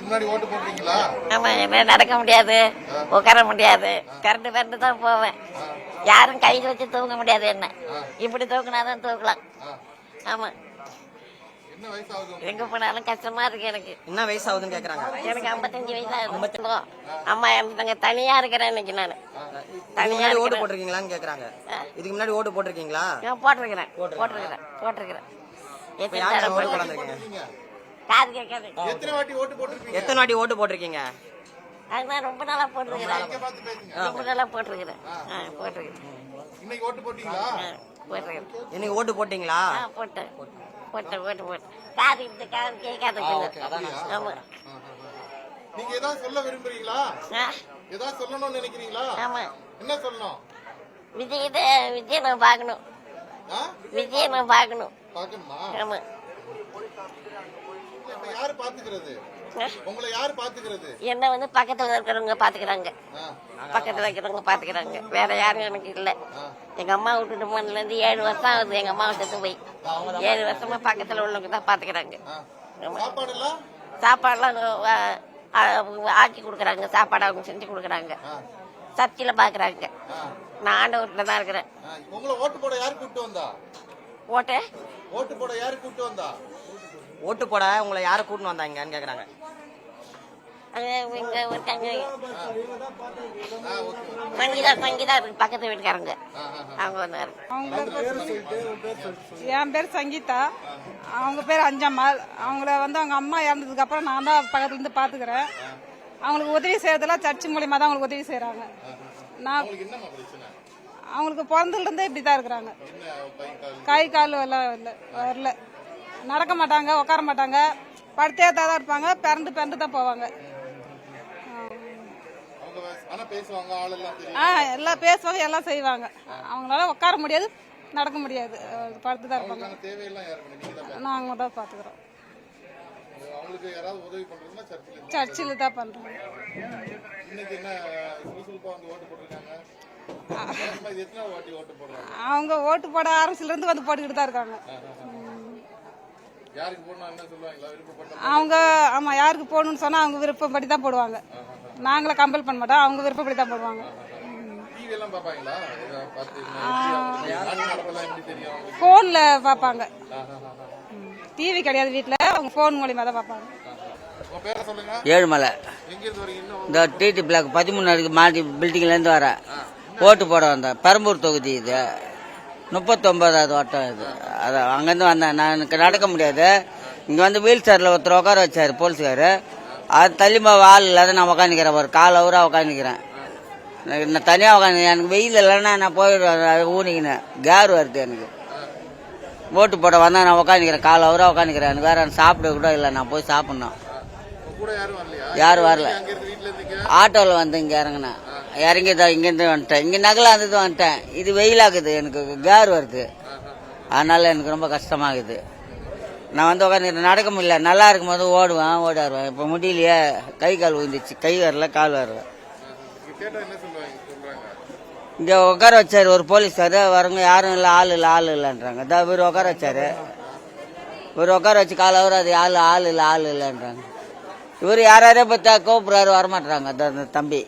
முன்னாடி ஓட்டு போடுறீங்களா? ஆமா, என்ன நடக்க முடியாது, உட்கார முடியாது, கரண்ட் தான் போவேன். யாரும் கையில் வச்சு தூக்க முடியாது. என்ன இப்படி தூக்கினாதான் தூக்கலாம். ஆமா, என்ன வயசு ஆகுது? எங்க போனாலும் கஷ்டமா இருக்கு எனக்கு. என்ன வயசு ஆகுதுன்னு கேக்குறாங்க. எனக்கு 55 வயசு ஆகுது. அம்மா இறந்துட்டாங்க, தனியா இருக்கிறேன் இன்னைக்கு. நான் தனியா ஓட்டு போட்டிருக்கீங்களான்னு கேக்குறாங்க. இதுக்கு முன்னாடி ஓட்டு போட்டிருக்கீங்களா? போட்டிருக்கிறேன். காது கேட்காது. எத்தனை வாட்டி ஓட்டு போட்டிருக்கீங்க? எத்தனை வாட்டி ஓட்டு போட்டிருக்கீங்க? அதுதான் ரொம்ப நாளா போட்டிருக்கிறேன். இன்னைக்கு ஓட்டு போட்டீங்களா? இன்னைக்கு ஓட்டு போட்டீங்களா? போட்டேன். காது கேட்காது. ஆமா. நீங்க ஏதாவது சொல்ல விரும்புறீங்களா? ஏதாவது சொல்லணும்னு நினைக்கிறீங்களா? ஆமா. என்ன சொல்லணும்? விஜய் நான் பார்க்கணும். பார்க்கணுமா? ஆமா. யாரு பாத்துக்கிறது? உங்களை யாரு பாத்துக்கிறது? என்ன வந்து பக்கத்துல இருக்கிறவங்க பாத்துக்கிறாங்க. வேற யாரும் எனக்கு இல்ல. எங்க அம்மா விட்டுட்டு போனதுல இருந்து 7 வருஷம் ஆகுது. எங்க அம்மா விட்டு போய் 7 வருஷமா பக்கத்துல உள்ளவங்க தான் பாத்துக்கிறாங்க. சாப்பாடுலாம் ஆக்கி கொடுக்குறாங்க. சாப்பாடு அவங்க செஞ்சு கொடுக்குறாங்க. சர்ச்சில பாக்குறாங்க. நான் ஆண்டவர்கிட்ட தான் இருக்கிறேன். உங்களை ஓட்டு போட யாரு கூப்பிட்டு வந்தா? ஓட்டு போட யாரு கூப்பிட்டு வந்தா? ஓட்டு போட உங்களை யாரு கூட்டிட்டு வந்தாங்கன்னு கேக்குறாங்க. சங்கீதா பக்கத்து வீட்டுக்காரங்க அவங்க வந்தாரு. என் பேர் சங்கீதா, அவங்க பேர் அஞ்சம்மாள். அவங்கள வந்து அவங்க அம்மா இறந்ததுக்கு அப்புறம் நான் தான் பக்கத்துல இருந்து பாத்துக்கிறேன். அவங்களுக்கு உதவி செய்யறதெல்லாம் சர்ச்சு மூலியமா தான் அவங்களுக்கு உதவி செய்யறாங்க. நான் அவங்களுக்கு பிறந்ததுல இருந்தே இப்படிதான் இருக்கிறாங்க. கை கால் எல்லாம் வரல, நடக்க மாட்டாங்க, உட்கார மாட்டாங்க, படுத்தே தான் இருப்பாங்க. பிறந்து தான் போவாங்க. எல்லாம் பேசுவாங்க, எல்லாம் செய்வாங்க. அவங்களால உட்கார முடியாது, நடக்க முடியாது, படுத்து தான் இருப்பாங்க. நாங்க தான் பாத்துக்கிறோம். சர்ச்சில் தான் பண்றோம். அவங்க ஓட்டு போட ஆரம்பிச்சுல இருந்து வந்து போட்டுக்கிட்டு தான் இருக்காங்க. அவங்க ஆமா, யாருக்கு போடணும்னு சொன்னா அவங்க விருப்பப்படி தான் போடுவாங்க. நாங்கள கம்பல் பண்ண மாட்டோம், அவங்க விருப்பப்படி தான் போடுவாங்க. போன்ல பாப்பாங்க. டிவி கிடையாது வீட்டுல, அவங்க போன் மூலியமா தான் பாப்பாங்க. ஏழுமலை இந்த டிடி பிளாக் 13 மாடி பில்டிங்ல இருந்து வர ஓட்டு போட வந்தேன். பெரம்பூர் தொகுதி இது 39வது வட்டம் இது. அதான் அங்கேருந்து வந்தேன். நான் எனக்கு நடக்க முடியாது. இங்கே வந்து வீல் சேர்ல ஒருத்தர் உட்கார வச்சாரு போலீஸ்காரு. அது தள்ளிமா ஆள் இல்லாத நான் உட்காந்துக்கிறேன். ஒரு கால் அவராக உட்காந்துக்கிறேன். நான் தனியாக உட்காந்து எனக்கு வெயில் இல்லைன்னா நான் போயிடுவேன். அது ஊனிக்கினேன், கேர் வருது எனக்கு. ஓட்டு போட வந்தேன், நான் உட்காந்துக்கிறேன், கால் அவராக உட்காந்துக்கிறேன். எனக்கு வேற சாப்பிட கூட இல்லை, நான் போய் சாப்பிட்ணும். யாரும் வரல. ஆட்டோவில் வந்து இங்கே இறங்கினேன். இறங்கிதான் இங்கேருந்து வந்துட்டேன். இங்கே நகலா இருந்தது வந்துட்டேன். இது வெயிலாகுது, எனக்கு கேர் வருது. அதனால எனக்கு ரொம்ப கஷ்டமாகுது. நான் வந்து உட்காந்து நடக்க முடியல. நல்லா இருக்கும் போது ஓடாருவேன். இப்போ முடியலையே, கை கால் விழுந்துச்சு. கை வரல, கால் வரல. இங்கே உட்கார வச்சாரு ஒரு போலீஸ்காரு. வரவங்க யாரும் இல்லை, ஆள் இல்லைன்றாங்க. அதான் இவர் உட்கார வச்சாரு. இவர் உட்கார வச்சு கால் அவர் அது ஆள் இல்லைன்றாங்க. இவர் யாரையும் பார்த்தா கூப்பிடுறாரு, வரமாட்டாங்க. அந்த தம்பி